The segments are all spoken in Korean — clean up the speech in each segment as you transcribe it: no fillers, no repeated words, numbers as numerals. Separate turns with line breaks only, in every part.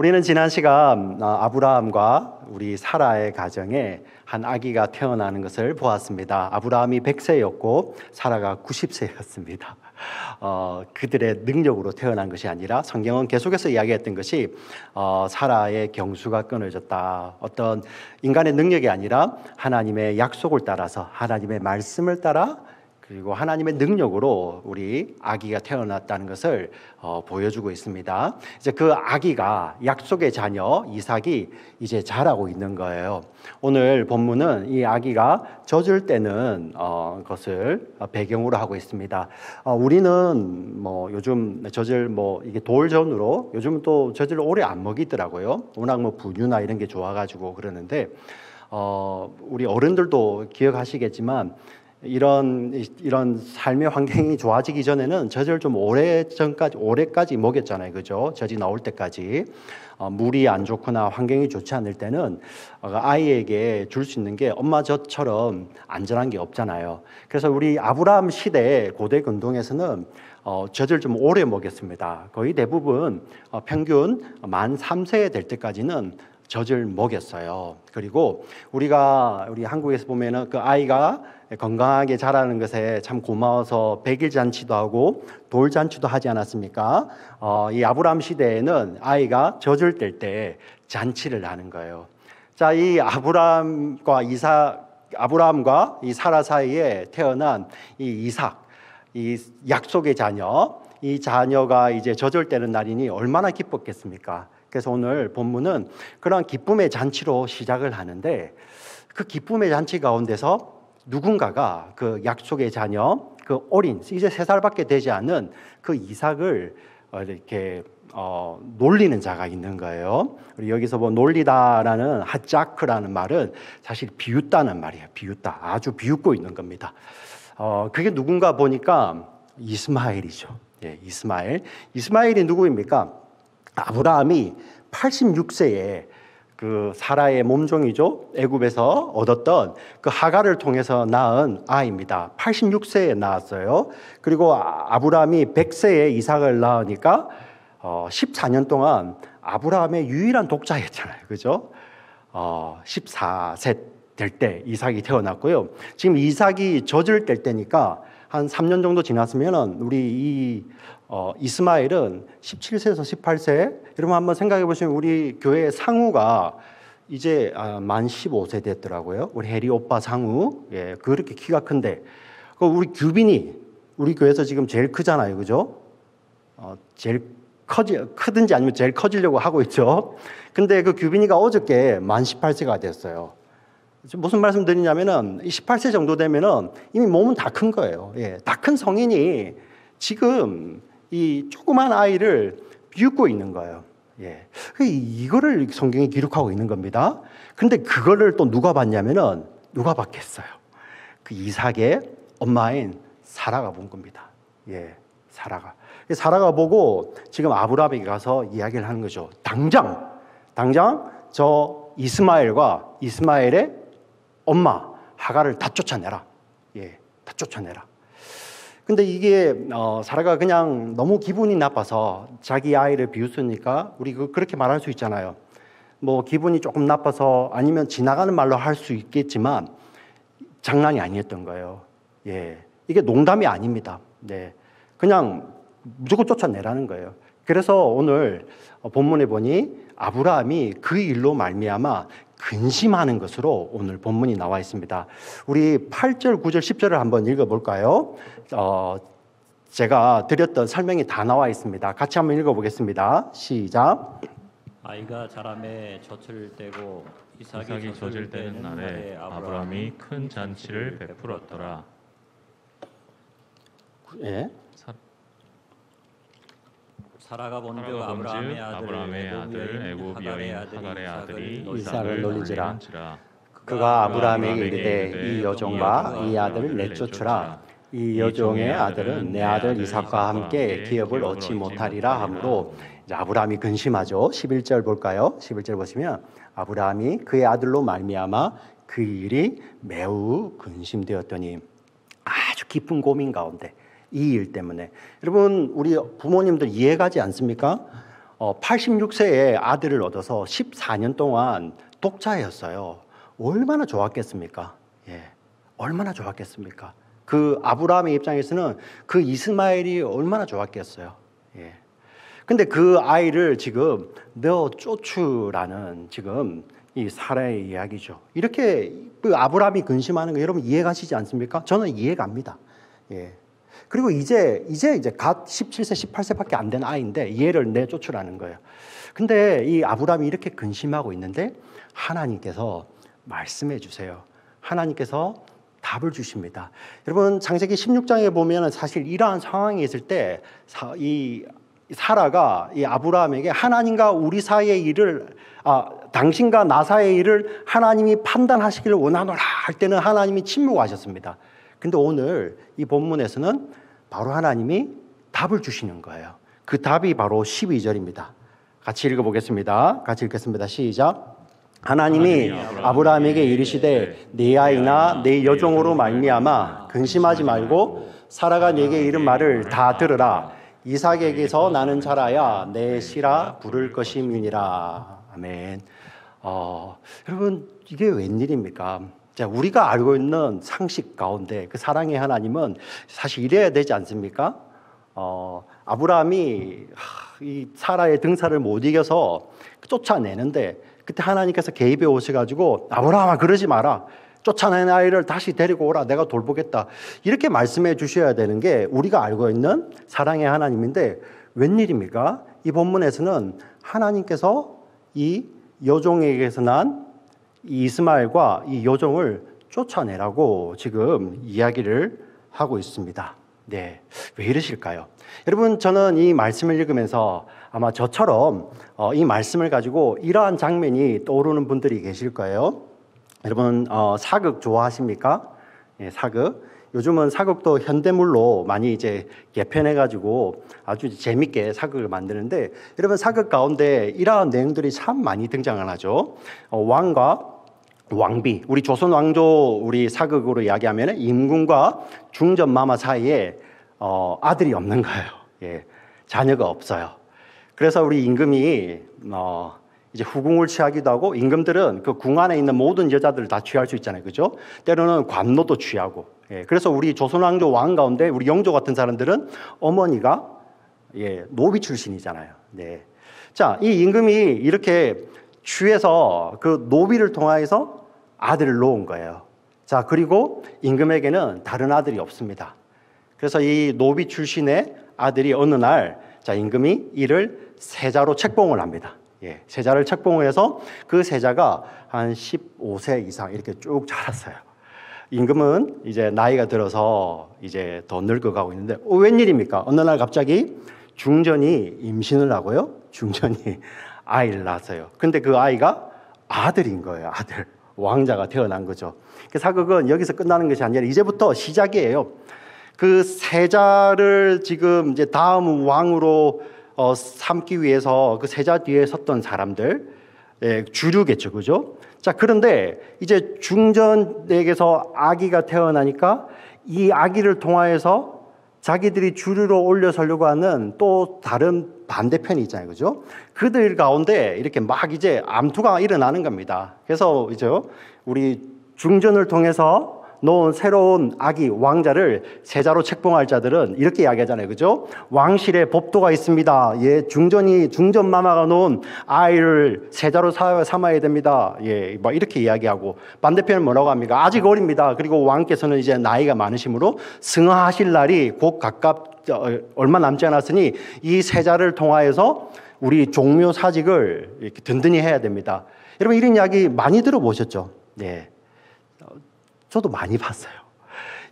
우리는 지난 시간 아브라함과 우리 사라의 가정에 한 아기가 태어나는 것을 보았습니다. 아브라함이 100세였고 사라가 90세였습니다. 그들의 능력으로 태어난 것이 아니라 성경은 계속해서 이야기했던 것이 사라의 경수가 끊어졌다. 어떤 인간의 능력이 아니라 하나님의 약속을 따라서 하나님의 말씀을 따라 그리고 하나님의 능력으로 우리 아기가 태어났다는 것을 보여주고 있습니다. 이제 그 아기가 약속의 자녀 이삭이 이제 자라고 있는 거예요. 오늘 본문은 이 아기가 젖을 때는 것을 배경으로 하고 있습니다. 우리는 요즘 젖을 이게 돌전으로 요즘 또 젖을 오래 안 먹이더라고요. 워낙 분유나 이런 게 좋아가지고 그러는데 우리 어른들도 기억하시겠지만. 이런 삶의 환경이 좋아지기 전에는 젖을 좀 오래까지 먹였잖아요, 그죠? 젖이 나올 때까지 물이 안 좋거나 환경이 좋지 않을 때는 아이에게 줄 수 있는 게 엄마 젖처럼 안전한 게 없잖아요. 그래서 우리 아브라함 시대 고대 근동에서는 젖을 좀 오래 먹였습니다. 거의 대부분 평균 만 3세 될 때까지는 젖을 먹였어요. 그리고 우리 한국에서 보면은 그 아이가 건강하게 자라는 것에 참 고마워서 백일 잔치도 하고 돌 잔치도 하지 않았습니까? 이 아브라함 시대에는 아이가 젖을 뗄 때 잔치를 하는 거예요. 자, 이 아브라함과 이 사라 사이에 태어난 이 이삭, 이 약속의 자녀, 이 자녀가 이제 젖을 떼는 날이니 얼마나 기뻤겠습니까? 그래서 오늘 본문은 그런 기쁨의 잔치로 시작을 하는데 그 기쁨의 잔치 가운데서 누군가가 그 약속의 자녀, 그 어린 이제 3살밖에 되지 않은 그 이삭을 이렇게 놀리는 자가 있는 거예요. 여기서 놀리다라는 하자크라는 말은 사실 비웃다는 말이에요. 비웃다, 아주 비웃고 있는 겁니다. 그게 누군가 보니까 이스마엘이죠. 예, 이스마엘이 누구입니까? 아브라함이 86세에 그 사라의 몸종이죠. 애굽에서 얻었던 그 하갈을 통해서 낳은 아이입니다. 86세에 낳았어요. 그리고 아브라함이 100세에 이삭을 낳으니까 14년 동안 아브라함의 유일한 독자였잖아요. 그죠? 14세 될 때 이삭이 태어났고요. 지금 이삭이 젖을 뗄 때니까 한 3년 정도 지났으면은 우리 이스마엘은 17세에서 18세. 여러분 한번 생각해 보시면 우리 교회 상우가 이제 만 15세 됐더라고요. 우리 해리 오빠 상우. 예, 그렇게 키가 큰데 우리 규빈이 우리 교회에서 지금 제일 크잖아요. 그죠? 제일 크든지 아니면 제일 커지려고 하고 있죠. 근데 그 규빈이가 어저께 만 18세가 됐어요. 무슨 말씀 드리냐면은 18세 정도 되면은 이미 몸은 다 큰 거예요. 예, 다 큰 성인이 지금 이 조그만 아이를 비웃고 있는 거예요. 예, 이거를 성경이 기록하고 있는 겁니다. 근데 그거를 또 누가 봤냐면은 누가 봤겠어요? 그 이삭의 엄마인 사라가 본 겁니다. 예, 사라가 보고 지금 아브라함에게 가서 이야기를 하는 거죠. 당장 저 이스마엘과 이스마엘의 엄마 하갈을 다 쫓아내라. 예, 다 쫓아내라. 근데 이게 사라가 그냥 너무 기분이 나빠서 자기 아이를 비웃으니까 우리 그렇게 말할 수 있잖아요. 기분이 조금 나빠서 아니면 지나가는 말로 할 수 있겠지만 장난이 아니었던 거예요. 예, 이게 농담이 아닙니다. 네, 그냥 무조건 쫓아내라는 거예요. 그래서 오늘 본문에 보니 아브라함이 그 일로 말미암아 근심하는 것으로 오늘 본문이 나와 있습니다. 우리 8절, 9절, 10절을 한번 읽어볼까요? 제가 드렸던 설명이 다 나와 있습니다. 같이 한번 읽어보겠습니다. 시작.
아이가 자라매 젖을 떼고 이삭이
젖을 떼는 날에 아브라함이 큰 잔치를 베풀었더라.
예.
사라가 본즉 아브라함의 아들 애굽 여인 하갈의 아들이
이삭을 놀리지라. 그가 아브라함에게 이르되 이 여종과 이 아들을 내쫓으라. 이 여종의 아들은 내 아들 이삭과 함께 기업을 얻지 못하리라 하므로 아브라함이 근심하죠. 11절 볼까요? 11절 보시면 아브라함이 그의 아들로 말미암아 그 일이 매우 근심되었더니 아주 깊은 고민 가운데 이 일 때문에 여러분 우리 부모님들 이해가지 않습니까? 86세에 아들을 얻어서 14년 동안 독자였어요. 얼마나 좋았겠습니까? 예, 얼마나 좋았겠습니까? 그 아브라함의 입장에서는 그 이스마엘이 얼마나 좋았겠어요. 예. 근데 그 아이를 지금 너 쫓으라는 지금 이 사라의 이야기죠. 이렇게 그 아브라함이 근심하는 거 여러분 이해가시지 않습니까? 저는 이해갑니다. 예. 그리고 이제 갓 17세, 18세밖에 안 된 아이인데 얘를 내쫓으라는 거예요. 근데 이 아브라함이 이렇게 근심하고 있는데 하나님께서 말씀해 주세요. 하나님께서 답을 주십니다. 여러분 창세기 16장에 보면 사실 이러한 상황이 있을 때 이 사라가 이 아브라함에게 하나님과 우리 사이의 일을 당신과 나 사이의 일을 하나님이 판단하시기를 원하노라 할 때는 하나님이 침묵하셨습니다. 근데 오늘 이 본문에서는 바로 하나님이 답을 주시는 거예요. 그 답이 바로 12절입니다. 같이 읽어보겠습니다. 같이 읽겠습니다. 시작. 하나님이 아브라함에게 이르시되 네 아이나 네 여종으로 말미암아 근심하지 말고 사라가 네게 이른 말을 다 들으라. 이삭에게서 나는 자라야 내 씨라 부를 것임이니라. 아멘. 여러분 이게 웬일입니까? 자, 우리가 알고 있는 상식 가운데 그 사랑의 하나님은 사실 이래야 되지 않습니까? 아브라함이 이 사라의 등살을 못 이겨서 쫓아내는데 그때 하나님께서 개입해 오셔가지고 아브라함아 그러지 마라. 쫓아낸 아이를 다시 데리고 오라. 내가 돌보겠다. 이렇게 말씀해 주셔야 되는 게 우리가 알고 있는 사랑의 하나님인데 웬일입니까? 이 본문에서는 하나님께서 이 여종에게서 난 이스마엘과 이 여종을 쫓아내라고 지금 이야기를 하고 있습니다. 네, 왜 이러실까요? 여러분 저는 이 말씀을 읽으면서 아마 저처럼 이 말씀을 가지고 이러한 장면이 떠오르는 분들이 계실 거예요. 여러분 사극 좋아하십니까? 예, 사극. 요즘은 사극도 현대물로 많이 이제 개편해가지고 아주 재밌게 사극을 만드는데 여러분 사극 가운데 이러한 내용들이 참 많이 등장을 하죠. 왕과 왕비, 우리 조선 왕조 우리 사극으로 이야기하면 임금과 중전마마 사이에 아들이 없는 거예요. 예, 자녀가 없어요. 그래서 우리 임금이 이제 후궁을 취하기도 하고 임금들은 그 궁 안에 있는 모든 여자들을 다 취할 수 있잖아요, 그죠? 때로는 관노도 취하고. 예, 그래서 우리 조선 왕조 왕 가운데 우리 영조 같은 사람들은 어머니가 노비 출신이잖아요. 네. 자, 이 임금이 이렇게 취해서 그 노비를 통하여서 아들을 놓은 거예요. 자, 그리고 임금에게는 다른 아들이 없습니다. 그래서 이 노비 출신의 아들이 어느 날, 자, 임금이 이를 세자로 책봉을 합니다. 예, 세자를 책봉을 해서 그 세자가 한 15세 이상 이렇게 쭉 자랐어요. 임금은 이제 나이가 들어서 이제 더 늙어가고 있는데, 웬일입니까? 어느 날 갑자기 중전이 임신을 하고요. 중전이 아이를 낳았어요. 근데 그 아이가 아들인 거예요, 아들. 왕자가 태어난 거죠. 그 사극은 여기서 끝나는 것이 아니라 이제부터 시작이에요. 그 세자를 지금 이제 다음 왕으로 삼기 위해서 그 세자 뒤에 섰던 사람들, 주류겠죠, 그죠? 자, 그런데 이제 중전에게서 아기가 태어나니까 이 아기를 통하여서 자기들이 주류로 올려서려고 하는 또 다른 반대편이 있잖아요, 그죠? 그들 가운데 이렇게 막 이제 암투가 일어나는 겁니다. 그래서 이제 우리 중전을 통해서 놓은 새로운 아기 왕자를 세자로 책봉할 자들은 이렇게 이야기하잖아요, 그죠? 왕실에 법도가 있습니다. 예, 중전 마마가 놓은 아이를 세자로 삼아야 됩니다. 예, 막 이렇게 이야기하고 반대편은 뭐라고 합니까? 아직 어립니다. 그리고 왕께서는 이제 나이가 많으시므로 승하하실 날이 곧 얼마 남지 않았으니 이 세자를 통하여서 우리 종묘 사직을 이렇게 든든히 해야 됩니다. 여러분 이런 이야기 많이 들어보셨죠? 네. 저도 많이 봤어요.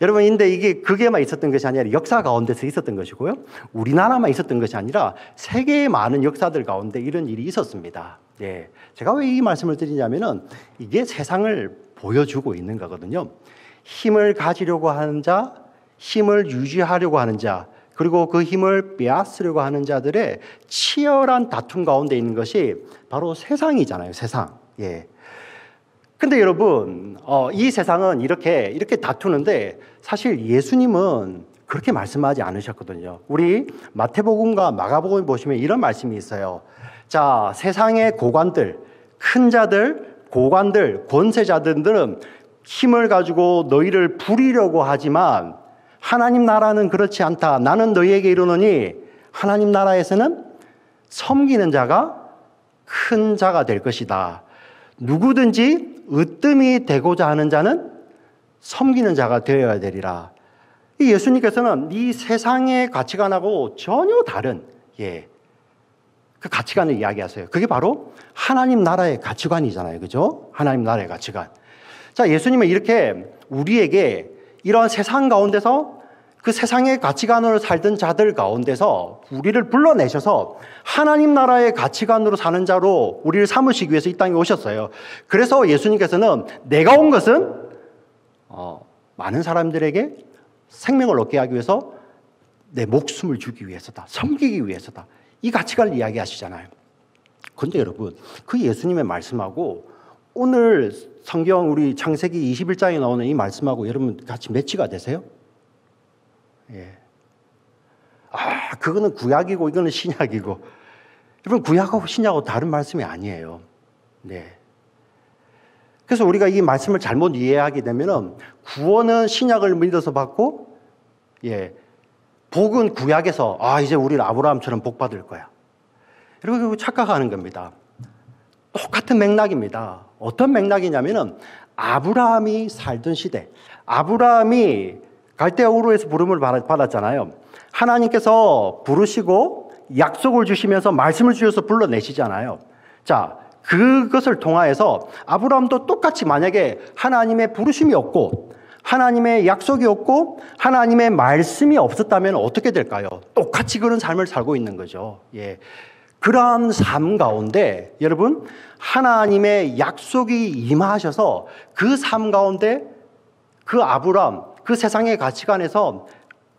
여러분, 근데 이게 그게만 있었던 것이 아니라 역사 가운데서 있었던 것이고요. 우리나라만 있었던 것이 아니라 세계의 많은 역사들 가운데 이런 일이 있었습니다. 예. 제가 왜 이 말씀을 드리냐면은 이게 세상을 보여주고 있는 거거든요. 힘을 가지려고 하는 자, 힘을 유지하려고 하는 자, 그리고 그 힘을 빼앗으려고 하는 자들의 치열한 다툼 가운데 있는 것이 바로 세상이잖아요, 세상. 예. 근데 여러분, 이 세상은 이렇게 다투는데 사실 예수님은 그렇게 말씀하지 않으셨거든요. 우리 마태복음과 마가복음 보시면 이런 말씀이 있어요. 자, 세상의 고관들, 큰 자들, 고관들, 권세자들은 힘을 가지고 너희를 부리려고 하지만 하나님 나라는 그렇지 않다. 나는 너희에게 이르노니 하나님 나라에서는 섬기는 자가 큰 자가 될 것이다. 누구든지 으뜸이 되고자 하는 자는 섬기는 자가 되어야 되리라. 이 예수님께서는 이 세상의 가치관하고 전혀 다른 그 가치관을 이야기하세요. 그게 바로 하나님 나라의 가치관이잖아요. 그죠? 하나님 나라의 가치관. 자, 예수님은 이렇게 우리에게 이런 세상 가운데서 그 세상의 가치관으로 살던 자들 가운데서 우리를 불러내셔서 하나님 나라의 가치관으로 사는 자로 우리를 삼으시기 위해서 이 땅에 오셨어요. 그래서 예수님께서는 내가 온 것은 많은 사람들에게 생명을 얻게 하기 위해서 내 목숨을 주기 위해서다. 섬기기 위해서다. 이 가치관을 이야기하시잖아요. 그런데 여러분, 그 예수님의 말씀하고 오늘 성경 우리 창세기 21장에 나오는 이 말씀하고 여러분 같이 매치가 되세요? 예. 그거는 구약이고 이거는 신약이고. 여러분, 구약하고 신약하고 다른 말씀이 아니에요. 네. 그래서 우리가 이 말씀을 잘못 이해하게 되면은 구원은 신약을 믿어서 받고, 복은 구약에서 이제 우리는 아브라함처럼 복 받을 거야. 이렇게 착각하는 겁니다. 똑같은 맥락입니다. 어떤 맥락이냐면은 아브라함이 살던 시대, 아브라함이 갈대아 우르에서 부름을 받았잖아요. 하나님께서 부르시고 약속을 주시면서 말씀을 주셔서 불러내시잖아요. 자, 그것을 통하여서 아브라함도 똑같이 만약에 하나님의 부르심이 없고 하나님의 약속이 없고 하나님의 말씀이 없었다면 어떻게 될까요? 똑같이 그런 삶을 살고 있는 거죠. 그러한 삶 가운데 여러분, 하나님의 약속이 임하셔서 그 삶 가운데 그 아브라함, 그 세상의 가치관에서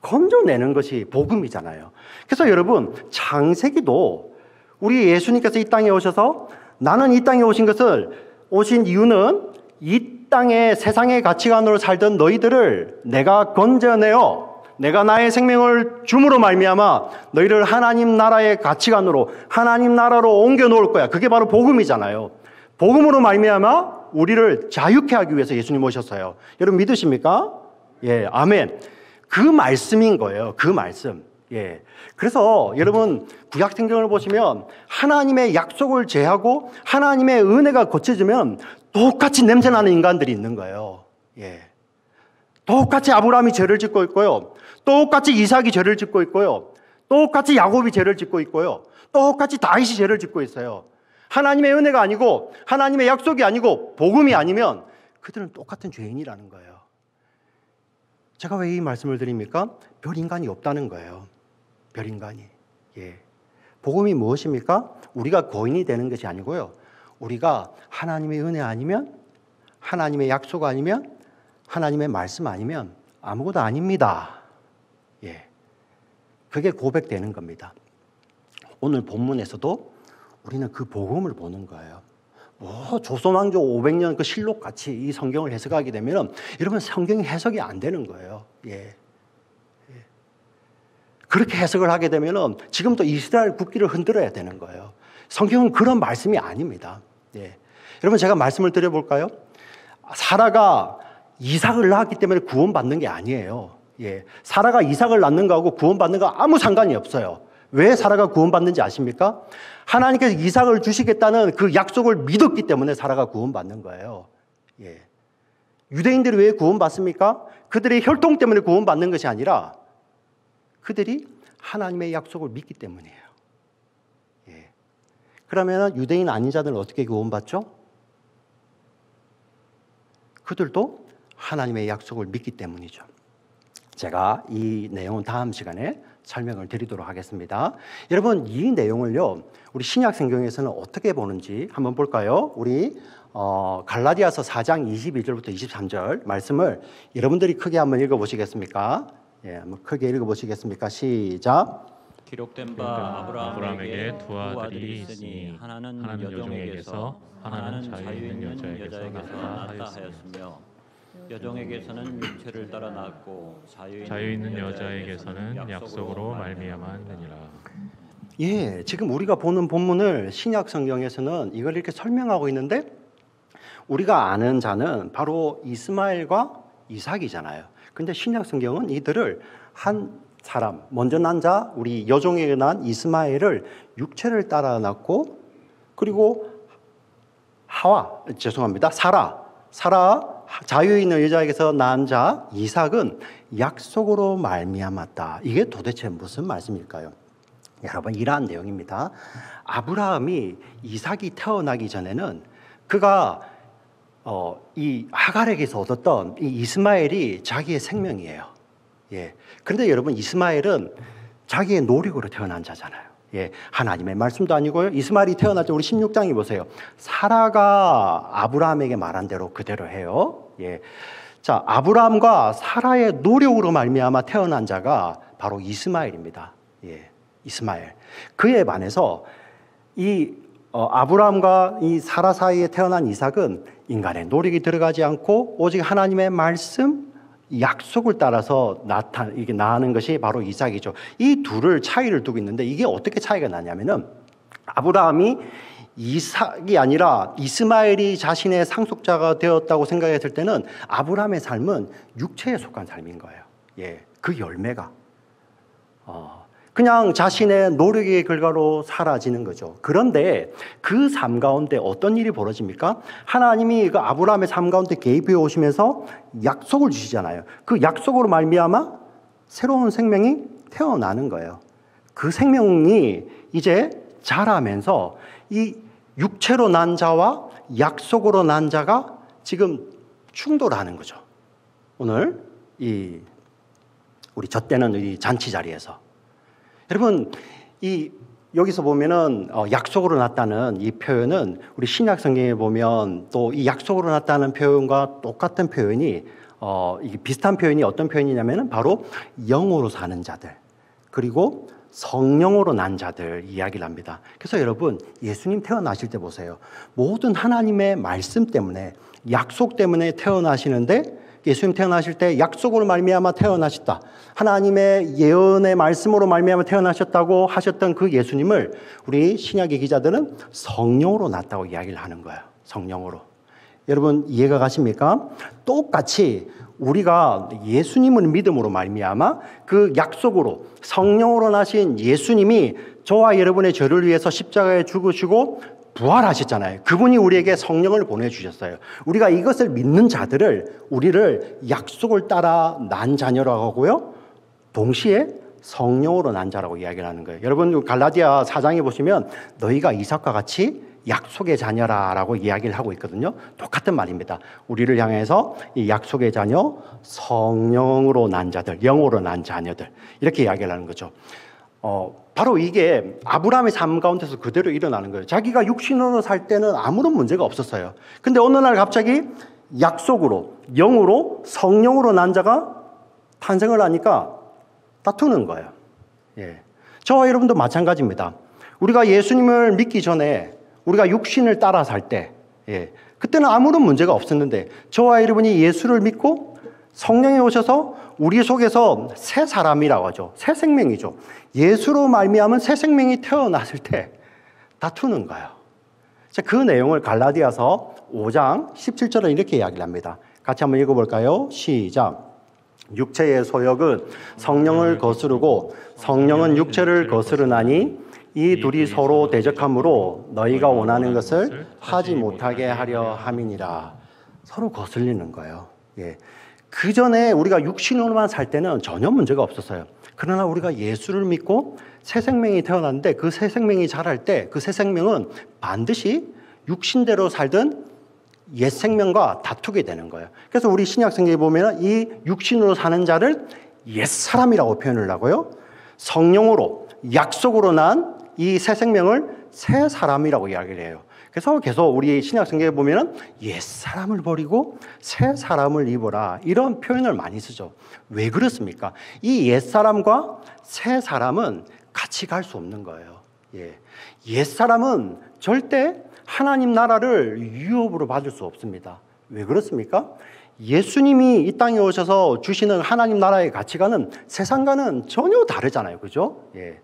건져내는 것이 복음이잖아요. 그래서 여러분, 창세기도 우리 예수님께서 이 땅에 오셔서 나는 이 땅에 오신 이유는 이 땅의 세상의 가치관으로 살던 너희들을 내가 건져내어 내가 나의 생명을 줌으로 말미암아 너희를 하나님 나라의 가치관으로 하나님 나라로 옮겨 놓을 거야. 그게 바로 복음이잖아요. 복음으로 말미암아 우리를 자유케 하기 위해서 예수님 오셨어요. 여러분 믿으십니까? 아멘. 그 말씀인 거예요. 그 말씀. 그래서 여러분 구약 성경을 보시면 하나님의 약속을 제하고 하나님의 은혜가 거쳐지면 똑같이 냄새나는 인간들이 있는 거예요. 똑같이 아브라함이 죄를 짓고 있고요. 똑같이 이삭이 죄를 짓고 있고요. 똑같이 야곱이 죄를 짓고 있고요. 똑같이 다윗이 죄를 짓고 있어요. 하나님의 은혜가 아니고 하나님의 약속이 아니고 복음이 아니면 그들은 똑같은 죄인이라는 거예요. 제가 왜 이 말씀을 드립니까? 별 인간이 없다는 거예요. 별 인간이. 복음이 무엇입니까? 우리가 거인이 되는 것이 아니고요. 우리가 하나님의 은혜 아니면 하나님의 약속 아니면 하나님의 말씀 아니면 아무것도 아닙니다. 그게 고백되는 겁니다. 오늘 본문에서도 우리는 그 복음을 보는 거예요. 조선왕조 500년 그 실록 같이 이 성경을 해석하게 되면 여러분 성경이 해석이 안 되는 거예요. 그렇게 해석을 하게 되면 지금도 이스라엘 국기를 흔들어야 되는 거예요. 성경은 그런 말씀이 아닙니다. 여러분 제가 말씀을 드려볼까요? 사라가 이삭을 낳았기 때문에 구원받는 게 아니에요. 사라가 이삭을 낳는 거하고 구원받는 거 아무 상관이 없어요. 왜 사라가 구원받는지 아십니까? 하나님께서 이삭을 주시겠다는 그 약속을 믿었기 때문에 사라가 구원받는 거예요. 유대인들이 왜 구원받습니까? 그들의 혈통 때문에 구원받는 것이 아니라 그들이 하나님의 약속을 믿기 때문이에요. 그러면 유대인 아닌 자들은 어떻게 구원받죠? 그들도 하나님의 약속을 믿기 때문이죠. 제가 이 내용은 다음 시간에 설명을 드리도록 하겠습니다. 여러분 이 내용을요 우리 신약 성경에서는 어떻게 보는지 한번 볼까요? 우리 갈라디아서 4장 22절부터 23절 말씀을 여러분들이 크게 한번 읽어보시겠습니까? 한번 크게 읽어보시겠습니까? 시작.
기록된 바 아브라함에게 두 아들이 있으니 하나는 여종에게서 하나는 자유 있는 여자에게서 낳았다 하였으며 여종에게서는 육체를 따라 낳고
자유 있는 여자에게서는 약속으로 말미암았느니라.
예, 지금 우리가 보는 본문을 신약 성경에서는 이걸 이렇게 설명하고 있는데 우리가 아는 자는 바로 이스마엘과 이삭이잖아요. 근데 신약 성경은 이들을 한 사람, 먼저 난 자, 우리 여종에게 난 이스마엘을 육체를 따라 낳고, 그리고 사라 자유 있는 여자에게서 낳은 자 이삭은 약속으로 말미암았다. 이게 도대체 무슨 말씀일까요? 여러분, 이러한 내용입니다. 아브라함이 이삭이 태어나기 전에는 그가 이 하갈에게서 얻었던 이 이스마엘이 자기의 생명이에요. 예. 그런데 여러분, 이스마엘은 자기의 노력으로 태어난 자잖아요. 예. 하나님의 말씀도 아니고요. 이스마엘이 태어날 때 우리 16장에 보세요. 사라가 아브라함에게 말한 대로 그대로 해요. 예. 자, 아브라함과 사라의 노력으로 말미암아 태어난 자가 바로 이스마엘입니다. 예. 이스마엘. 그에 반해서 이 아브라함과 이 사라 사이에 태어난 이삭은 인간의 노력이 들어가지 않고 오직 하나님의 말씀, 약속을 따라서 이게 나는 것이 바로 이삭이죠. 이 둘을 차이를 두고 있는데 이게 어떻게 차이가 나냐면은 아브라함이 이삭이 아니라 이스마엘이 자신의 상속자가 되었다고 생각했을 때는 아브라함의 삶은 육체에 속한 삶인 거예요. 예, 그 열매가 그냥 자신의 노력의 결과로 사라지는 거죠. 그런데 그 삶 가운데 어떤 일이 벌어집니까? 하나님이 그 아브라함의 삶 가운데 개입해 오시면서 약속을 주시잖아요. 그 약속으로 말미암아 새로운 생명이 태어나는 거예요. 그 생명이 이제 자라면서 이 육체로 난 자와 약속으로 난 자가 지금 충돌하는 거죠. 오늘 우리 젖대는 이 잔치 자리에서 여러분, 여기서 보면은 약속으로 났다는 이 표현은 우리 신약 성경에 보면 또 이 약속으로 났다는 표현과 똑같은 표현이 이게 비슷한 표현이 어떤 표현이냐면은 바로 영으로 사는 자들, 그리고 성령으로 난 자들 이야기를 합니다. 그래서 여러분, 예수님 태어나실 때 보세요. 모든 하나님의 말씀 때문에, 약속 때문에 태어나시는데, 예수님 태어나실 때 약속으로 말미암아 태어나셨다, 하나님의 예언의 말씀으로 말미암아 태어나셨다고 하셨던 그 예수님을 우리 신약의 기자들은 성령으로 낳았다고 이야기를 하는 거예요. 성령으로. 여러분, 이해가 가십니까? 똑같이 우리가 예수님을 믿음으로 말미암아 그 약속으로 성령으로 나신 예수님이 저와 여러분의 죄를 위해서 십자가에 죽으시고 부활하셨잖아요. 그분이 우리에게 성령을 보내주셨어요. 우리가 이것을 믿는 자들을, 우리를 약속을 따라 난 자녀라고 하고요, 동시에 성령으로 난 자라고 이야기를 하는 거예요. 여러분, 갈라디아 4장에 보시면 너희가 이삭과 같이 약속의 자녀라라고 이야기를 하고 있거든요. 똑같은 말입니다. 우리를 향해서 이 약속의 자녀, 성령으로 난 자들, 영으로 난 자녀들, 이렇게 이야기를 하는 거죠. 바로 이게 아브라함의 삶 가운데서 그대로 일어나는 거예요. 자기가 육신으로 살 때는 아무런 문제가 없었어요. 근데 어느 날 갑자기 약속으로, 영으로, 성령으로 난 자가 탄생을 하니까 다투는 거예요. 예. 저와 여러분도 마찬가지입니다. 우리가 예수님을 믿기 전에 우리가 육신을 따라 살 때, 그때는 아무런 문제가 없었는데 저와 여러분이 예수를 믿고 성령이 오셔서 우리 속에서 새 사람이라고 하죠. 새 생명이죠. 예수로 말미암은 새 생명이 태어났을 때 다투는 거예요. 그 내용을 갈라디아서 5장 17절에 이렇게 이야기를 합니다. 같이 한번 읽어볼까요? 시작. 육체의 소욕은 성령을 거스르고 성령은 육체를 거스르나니 이 둘이 서로 대적함으로 너희가 원하는 것을 하지 못하게 하려 함이니라. 서로 거슬리는 거예요. 예. 그 전에 우리가 육신으로만 살 때는 전혀 문제가 없었어요. 그러나 우리가 예수를 믿고 새 생명이 태어났는데 그 새 생명이 자랄 때 그 새 생명은 반드시 육신대로 살던 옛 생명과 다투게 되는 거예요. 그래서 우리 신약 성경에 보면 이 육신으로 사는 자를 옛 사람이라고 표현을 하고요, 성령으로 약속으로 난 이 새 생명을 새 사람이라고 이야기를 해요. 그래서 계속 우리 신약 성경에 보면은 옛 사람을 버리고 새 사람을 입어라, 이런 표현을 많이 쓰죠. 왜 그렇습니까? 이 옛 사람과 새 사람은 같이 갈 수 없는 거예요. 옛 사람은 절대 하나님 나라를 유업으로 받을 수 없습니다. 왜 그렇습니까? 예수님이 이 땅에 오셔서 주시는 하나님 나라의 가치관은 세상과는 전혀 다르잖아요. 그죠? 예.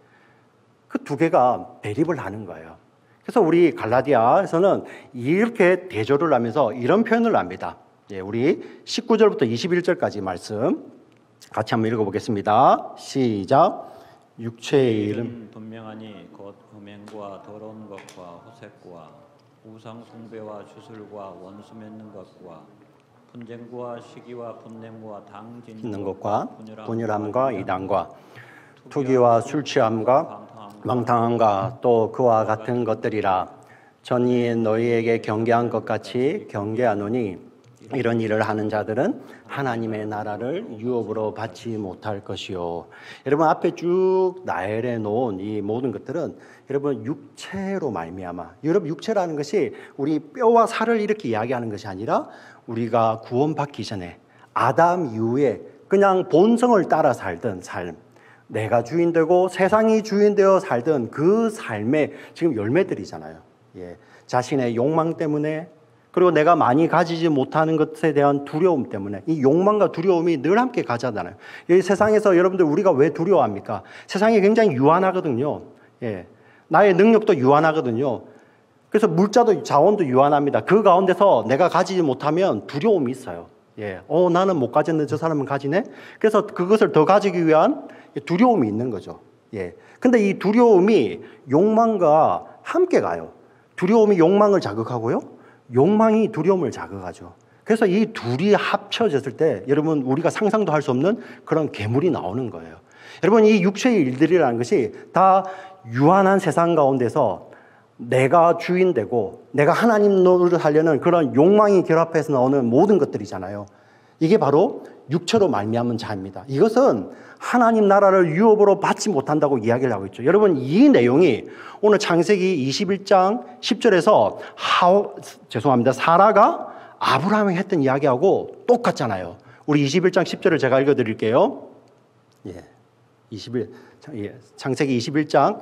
그 두 개가 대립을 하는 거예요. 그래서 우리 갈라디아에서는 이렇게 대조를 하면서 이런 표현을 합니다. 예, 우리 19절부터 21절까지 말씀 같이 한번 읽어보겠습니다. 시작. 육체의 이름
분명하니 곧 음행과 더러운 것과 호색과 우상 숭배와 주술과 원수 맺는 것과 분쟁과 시기와 분냄과 당
짓는 것과 분열함과 이단과 투기와 술 취함과 망탕함과 또 그와 같은 것들이라. 전이 너희에게 경계한 것 같이 경계하노니 이런 일을 하는 자들은 하나님의 나라를 유업으로 받지 못할 것이요. 여러분 앞에 쭉 나열해 놓은 이 모든 것들은 여러분 육체로 말미암아, 여러분 육체라는 것이 우리 뼈와 살을 이렇게 이야기하는 것이 아니라 우리가 구원받기 전에 아담 이후에 그냥 본성을 따라 살던 삶, 내가 주인되고 세상이 주인되어 살던 그 삶의 지금 열매들이잖아요. 예. 자신의 욕망 때문에, 그리고 내가 많이 가지지 못하는 것에 대한 두려움 때문에, 이 욕망과 두려움이 늘 함께 가잖아요. 이 세상에서 여러분들 우리가 왜 두려워합니까? 세상이 굉장히 유한하거든요. 예. 나의 능력도 유한하거든요. 그래서 물자도 자원도 유한합니다. 그 가운데서 내가 가지지 못하면 두려움이 있어요. 예. 나는 못 가졌는데 저 사람은 가지네? 그래서 그것을 더 가지기 위한 두려움이 있는 거죠. 예. 근데 이 두려움이 욕망과 함께 가요. 두려움이 욕망을 자극하고요. 욕망이 두려움을 자극하죠. 그래서 이 둘이 합쳐졌을 때 여러분 우리가 상상도 할 수 없는 그런 괴물이 나오는 거예요. 여러분 이 육체의 일들이라는 것이 다 유한한 세상 가운데서 내가 주인되고 내가 하나님 노릇을 하려는 그런 욕망이 결합해서 나오는 모든 것들이잖아요. 이게 바로 육체로 말미암은 자입니다. 이것은 하나님 나라를 유업으로 받지 못한다고 이야기를 하고 있죠. 여러분 이 내용이 오늘 창세기 21장 10절에서 사라가 아브라함이 했던 이야기하고 똑같잖아요. 우리 21장 10절을 제가 읽어드릴게요. 창세기 21장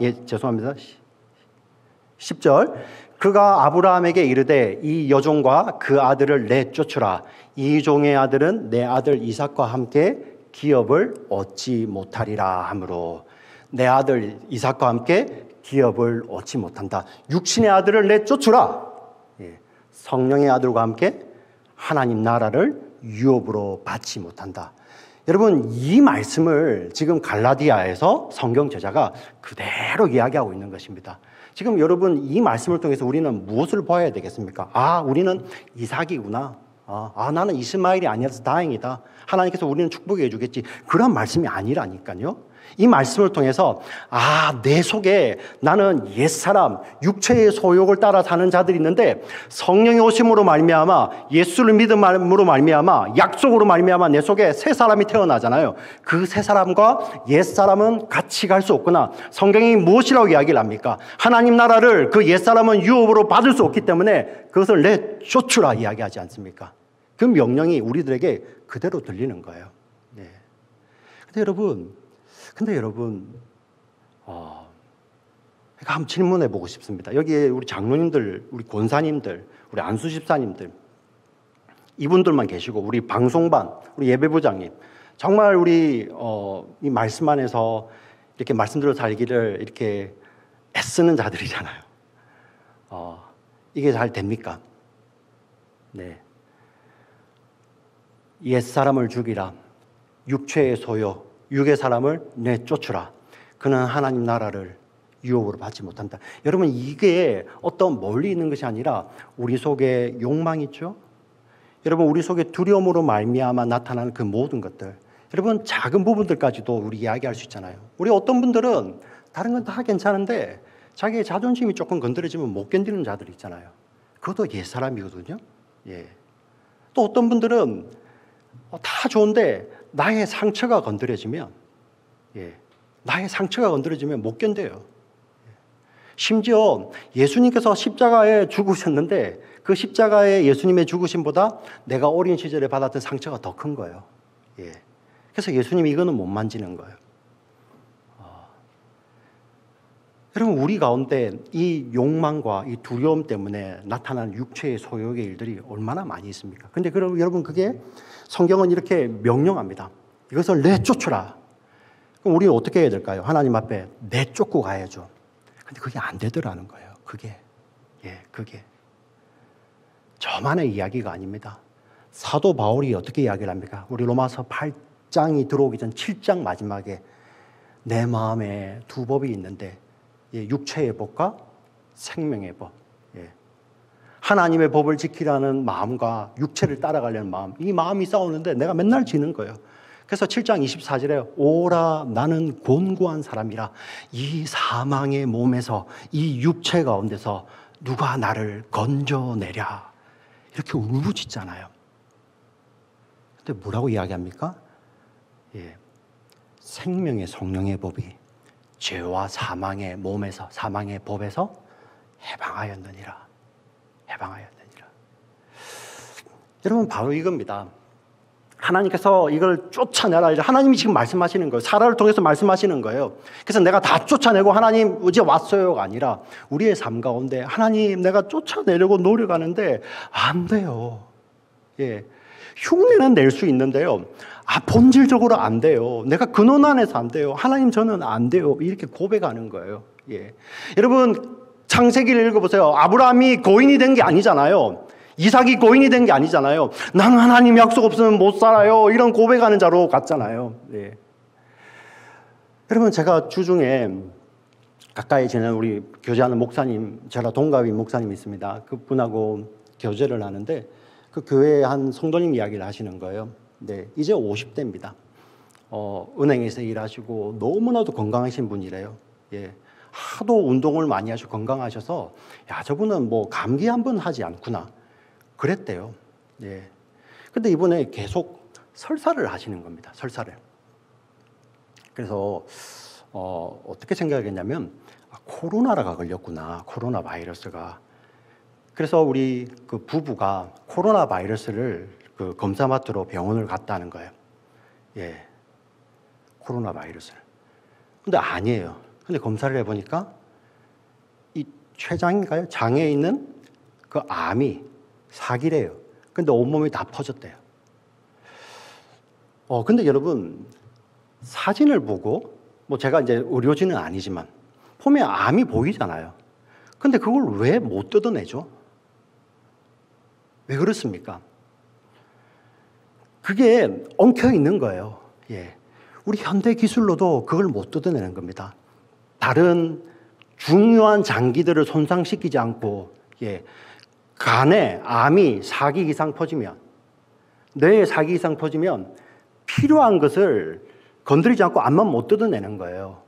10절. 그가 아브라함에게 이르되 이 여종과 그 아들을 내쫓으라. 이 종의 아들은 내 아들 이삭과 함께 기업을 얻지 못하리라 하므로. 내 아들 이삭과 함께 기업을 얻지 못한다. 육신의 아들을 내쫓으라. 성령의 아들과 함께 하나님 나라를 유업으로 받지 못한다. 여러분 이 말씀을 지금 갈라디아에서 성경 저자가 그대로 이야기하고 있는 것입니다. 지금 여러분 이 말씀을 통해서 우리는 무엇을 봐야 되겠습니까? 우리는 이삭이구나. 나는 이스마엘이 아니라서 다행이다. 하나님께서 우리는 축복해 주겠지. 그런 말씀이 아니라니까요. 이 말씀을 통해서 내 속에 나는 옛사람 육체의 소욕을 따라 사는 자들이 있는데 성령의 오심으로 말미암아 예수를 믿음으로 말미암아 약속으로 말미암아 내 속에 새 사람이 태어나잖아요. 그 새 사람과 옛사람은 같이 갈 수 없구나. 성경이 무엇이라고 이야기를 합니까? 하나님 나라를 그 옛사람은 유업으로 받을 수 없기 때문에 그것을 내쫓으라 이야기하지 않습니까? 그 명령이 우리들에게 그대로 들리는 거예요. 네. 근데 여러분, 한번 질문해 보고 싶습니다. 여기에 우리 장로님들, 우리 권사님들, 우리 안수 집사님들, 이분들만 계시고, 우리 방송반, 우리 예배부장님, 정말 우리 이 말씀 안에서 이렇게 말씀대로 살기를 이렇게 애쓰는 자들이잖아요. 이게 잘 됩니까? 네. 옛 사람을 죽이라. 육체의 소욕, 육의 사람을 내쫓으라. 그는 하나님 나라를 유업으로 받지 못한다. 여러분 이게 어떤 멀리 있는 것이 아니라 우리 속에 욕망 있죠? 여러분 우리 속에 두려움으로 말미암아 나타나는 그 모든 것들, 여러분 작은 부분들까지도 우리 이야기할 수 있잖아요. 우리 어떤 분들은 다른 건 다 괜찮은데 자기의 자존심이 조금 건드려지면 못 견디는 자들이 있잖아요. 그것도 옛사람이거든요. 예. 또 어떤 분들은 다 좋은데 나의 상처가 건드려지면, 나의 상처가 건드려지면 못 견뎌요. 심지어 예수님께서 십자가에 죽으셨는데 그 십자가에 예수님의 죽으심보다 내가 어린 시절에 받았던 상처가 더 큰 거예요. 그래서 예수님이 이거는 못 만지는 거예요. 여러분, 우리 가운데 이 욕망과 이 두려움 때문에 나타나는 육체의 소욕의 일들이 얼마나 많이 있습니까? 근데 그럼 여러분, 그게 성경은 이렇게 명령합니다. 이것을 내쫓으라. 그럼 우리는 어떻게 해야 될까요? 하나님 앞에 내쫓고 가야죠. 근데 그게 안 되더라는 거예요. 그게. 저만의 이야기가 아닙니다. 사도 바울이 어떻게 이야기를 합니까? 우리 로마서 8장이 들어오기 전 7장 마지막에 내 마음에 두 법이 있는데 육체의 법과 생명의 법. 하나님의 법을 지키라는 마음과 육체를 따라가려는 마음, 이 마음이 싸우는데 내가 맨날 지는 거예요. 그래서 7장 24절에 오라 나는 곤고한 사람이라 이 사망의 몸에서 이 육체 가운데서 누가 나를 건져내랴 이렇게 울부짖잖아요. 근데 뭐라고 이야기합니까? 생명의 성령의 법이 죄와 사망의 몸에서 사망의 법에서 해방하였느니라. 여러분, 바로 이겁니다. 하나님께서 이걸 쫓아내라. 하나님이 지금 말씀하시는 거예요. 사라를 통해서 말씀하시는 거예요. 그래서 내가 다 쫓아내고 하나님 이제 왔어요가 아니라 우리의 삶 가운데 하나님 내가 쫓아내려고 노력하는데 안 돼요. 흉내는 낼 수 있는데요. 본질적으로 안 돼요. 내가 근원 안에서 안 돼요. 하나님 저는 안 돼요. 이렇게 고백하는 거예요. 여러분, 창세기를 읽어보세요. 아브라함이 고인이 된 게 아니잖아요. 이삭이 고인이 된 게 아니잖아요. 나는 하나님 약속 없으면 못 살아요. 이런 고백하는 자로 갔잖아요. 여러분, 제가 주중에 가까이 지내는 우리 교제하는 목사님, 저랑 동갑인 목사님이 있습니다. 그분하고 교제를 하는데 그 교회의 한 성도님 이야기를 하시는 거예요. 이제 50대입니다. 은행에서 일하시고 너무나도 건강하신 분이래요. 하도 운동을 많이 하시고 건강하셔서 저분은 뭐 감기 한 번 하지 않구나 그랬대요. 근데 이번에 계속 설사를 하시는 겁니다. 설사를. 그래서 어떻게 생각했냐면 코로나가 걸렸구나. 코로나 바이러스가. 그래서 우리 그 부부가 코로나 바이러스를 그 검사 맡으러 병원을 갔다는 거예요. 코로나 바이러스를. 근데 아니에요. 근데 검사를 해보니까 이 췌장인가요? 장에 있는 그 암이 사기래요. 근데 온몸이 다 퍼졌대요. 근데 여러분, 사진을 보고, 뭐 제가 이제 의료진은 아니지만, 보면 암이 보이잖아요. 근데 그걸 왜 못 뜯어내죠? 왜 그렇습니까? 그게 엉켜 있는 거예요. 우리 현대 기술로도 그걸 못 뜯어내는 겁니다. 다른 중요한 장기들을 손상시키지 않고, 간에 암이 4기 이상 퍼지면, 뇌에 4기 이상 퍼지면 필요한 것을 건드리지 않고 암만 못 뜯어내는 거예요.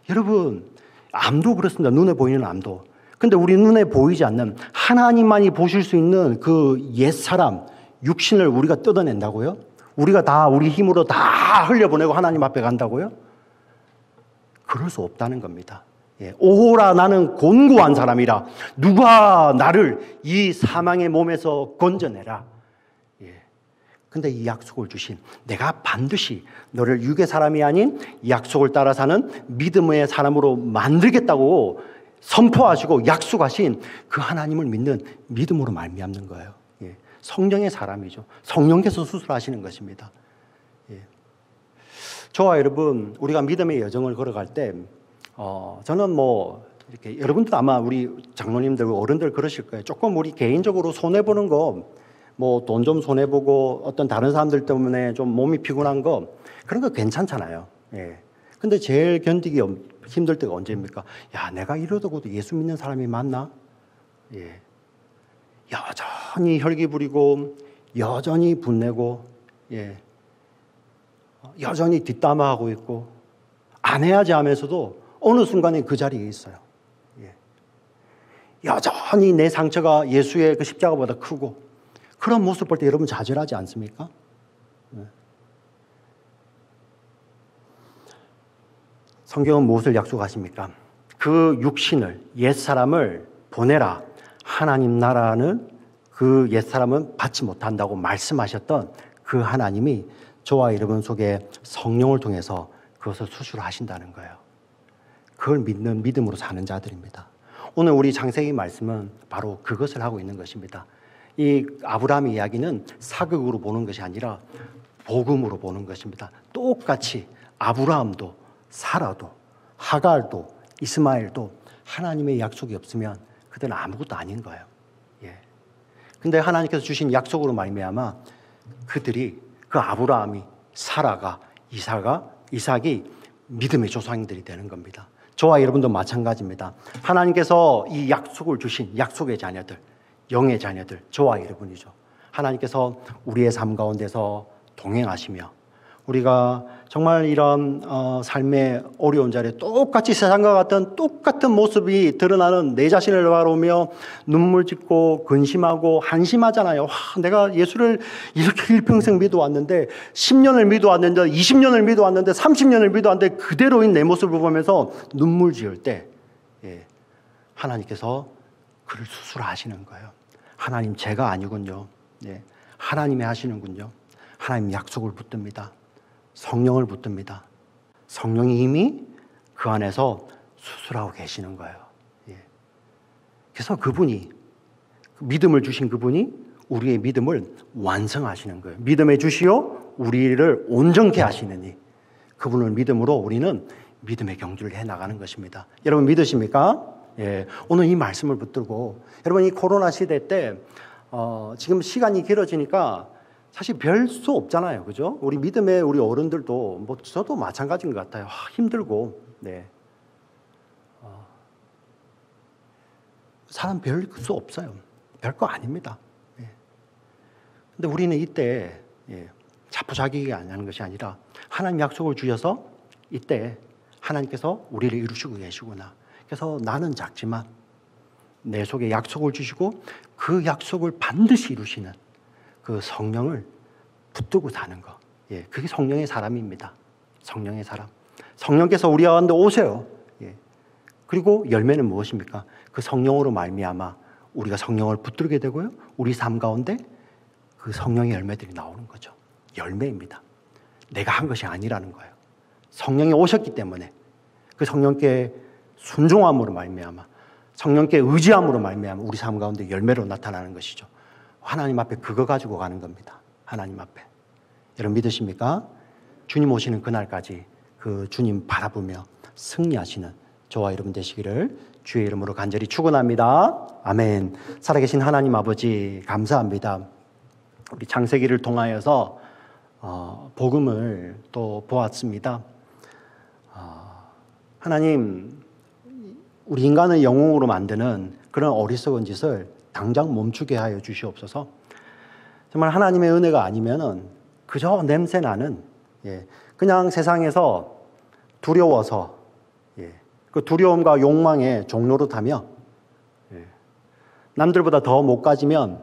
여러분, 암도 그렇습니다. 눈에 보이는 암도. 근데 우리 눈에 보이지 않는 하나님만이 보실 수 있는 그 옛사람, 육신을 우리가 뜯어낸다고요? 우리가 다 우리 힘으로 다 흘려보내고 하나님 앞에 간다고요? 그럴 수 없다는 겁니다. 오호라 나는 곤고한 사람이라 누가 나를 이 사망의 몸에서 건져내라. 근데 이 약속을 주신 내가 반드시 너를 육의 사람이 아닌 약속을 따라 사는 믿음의 사람으로 만들겠다고 선포하시고 약속하신 그 하나님을 믿는 믿음으로 말미암는 거예요. 성령의 사람이죠. 성령께서 수술하시는 것입니다. 저와 여러분, 우리가 믿음의 여정을 걸어갈 때 저는 뭐 이렇게 여러분도 아마 우리 장로님들 어른들 그러실 거예요. 조금 우리 개인적으로 손해 보는 거, 뭐 돈 좀 손해 보고 어떤 다른 사람들 때문에 좀 몸이 피곤한 거 그런 거 괜찮잖아요. 근데 제일 견디기 힘들 때가 언제입니까? 내가 이러다고도 예수 믿는 사람이 맞나? 여전히 혈기 부리고 여전히 분내고 여전히 뒷담화하고 있고 안 해야지 하면서도 어느 순간에 그 자리에 있어요. 여전히 내 상처가 예수의 그 십자가보다 크고 그런 모습 볼 때 여러분 좌절하지 않습니까? 성경은 무엇을 약속하십니까? 그 육신을, 옛사람을 보내라. 하나님 나라는 그 옛사람은 받지 못한다고 말씀하셨던 그 하나님이 저와 여러분 속에 성령을 통해서 그것을 수술하신다는 거예요. 그 그걸 믿는 믿음으로 사는 자들입니다. 오늘 우리 창세기 말씀은 바로 그것을 하고 있는 것입니다. 이 아브라함의 이야기는 사극으로 보는 것이 아니라 복음으로 보는 것입니다. 똑같이 아브라함도 사라도 하갈도 이스마엘도 하나님의 약속이 없으면 그들은 아무것도 아닌 거예요. 근데 하나님께서 주신 약속으로 말미암아 그들이 그 아브라함이 사라가 이삭이 믿음의 조상들이 되는 겁니다. 저와 여러분도 마찬가지입니다. 하나님께서 이 약속을 주신 약속의 자녀들, 영의 자녀들, 저와 여러분이죠. 하나님께서 우리의 삶 가운데서 동행하시며 우리가 정말 이런 삶의 어려운 자리에 똑같이 세상과 같은 똑같은 모습이 드러나는 내 자신을 바라보며 눈물 짓고 근심하고 한심하잖아요. 내가 예수를 이렇게 일평생 믿어왔는데 10년을 믿어왔는데 20년을 믿어왔는데 30년을 믿어왔는데 그대로인 내 모습을 보면서 눈물 지을 때 하나님께서 그를 수술하시는 거예요. 하나님 제가 아니군요. 하나님이 하시는군요. 하나님 약속을 붙듭니다. 성령을 붙듭니다. 성령이 이미 그 안에서 수술하고 계시는 거예요. 그래서 그분이 믿음을 주신 그분이 우리의 믿음을 완성하시는 거예요. 믿음의 주시오 우리를 온전케 하시느니 그분을 믿음으로 우리는 믿음의 경주를 해나가는 것입니다. 여러분 믿으십니까? 오늘 이 말씀을 붙들고 여러분 이 코로나 시대 때 지금 시간이 길어지니까 사실 별 수 없잖아요. 그죠? 우리 믿음의 우리 어른들도 저도 마찬가지인 것 같아요. 힘들고 사람 별 수 없어요. 별거 아닙니다. 근데 우리는 이때 자포자기가 안 하는 것이 아니라 하나님 약속을 주셔서 이때 하나님께서 우리를 이루시고 계시구나. 그래서 나는 작지만 내 속에 약속을 주시고 그 약속을 반드시 이루시는 그 성령을 붙들고 사는 거. 그게 성령의 사람입니다. 성령의 사람. 성령께서 우리 가운데 오세요. 그리고 열매는 무엇입니까? 그 성령으로 말미암아 우리가 성령을 붙들게 되고요. 우리 삶 가운데 그 성령의 열매들이 나오는 거죠. 열매입니다. 내가 한 것이 아니라는 거예요. 성령이 오셨기 때문에 그 성령께 순종함으로 말미암아 성령께 의지함으로 말미암아 우리 삶 가운데 열매로 나타나는 것이죠. 하나님 앞에 그거 가지고 가는 겁니다. 하나님 앞에. 여러분 믿으십니까? 주님 오시는 그날까지 그 주님 바라보며 승리하시는 저와 여러분 되시기를 주의 이름으로 간절히 축원합니다. 아멘. 살아계신 하나님 아버지 감사합니다. 우리 창세기를 통하여서 복음을 또 보았습니다. 하나님 우리 인간을 영웅으로 만드는 그런 어리석은 짓을 당장 멈추게 하여 주시옵소서. 정말 하나님의 은혜가 아니면은 그저 냄새나는 그냥 세상에서 두려워서 그 두려움과 욕망의 종로릇하며 남들보다 더 못 가지면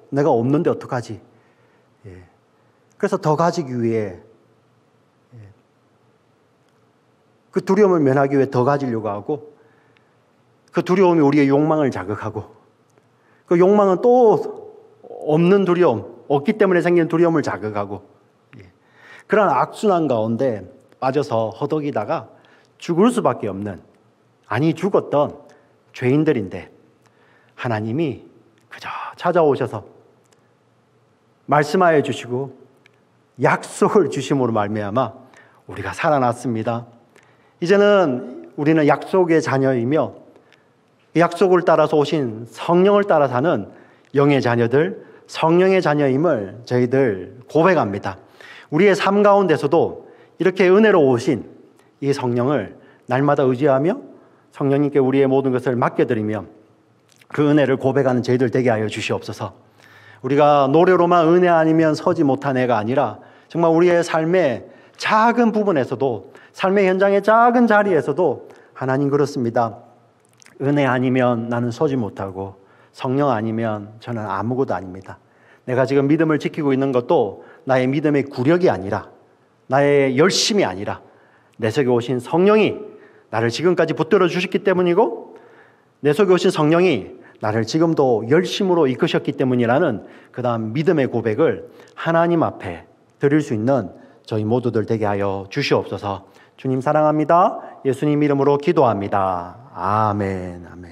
내가 없는데 어떡하지? 그래서 더 가지기 위해 그 두려움을 면하기 위해 더 가지려고 하고 그 두려움이 우리의 욕망을 자극하고 그 욕망은 또 없는 두려움, 없기 때문에 생기는 두려움을 자극하고 그런 악순환 가운데 빠져서 허덕이다가 죽을 수밖에 없는 아니 죽었던 죄인들인데 하나님이 그저 찾아오셔서 말씀하여 주시고 약속을 주심으로 말미암아 우리가 살아났습니다. 이제는 우리는 약속의 자녀이며 약속을 따라서 오신 성령을 따라 사는 영의 자녀들, 성령의 자녀임을 저희들 고백합니다. 우리의 삶 가운데서도 이렇게 은혜로 오신 이 성령을 날마다 의지하며 성령님께 우리의 모든 것을 맡겨드리며 그 은혜를 고백하는 저희들 되게 하여 주시옵소서. 우리가 노래로만 은혜 아니면 서지 못한 애가 아니라 정말 우리의 삶의 작은 부분에서도 삶의 현장의 작은 자리에서도 하나님 그렇습니다. 은혜 아니면 나는 서지 못하고 성령 아니면 저는 아무것도 아닙니다. 내가 지금 믿음을 지키고 있는 것도 나의 믿음의 구력이 아니라 나의 열심이 아니라 내 속에 오신 성령이 나를 지금까지 붙들어 주셨기 때문이고 내 속에 오신 성령이 나를 지금도 열심으로 이끄셨기 때문이라는 그 다음 믿음의 고백을 하나님 앞에 드릴 수 있는 저희 모두들 되게 하여 주시옵소서. 주님 사랑합니다. 예수님 이름으로 기도합니다. 아멘. 아멘.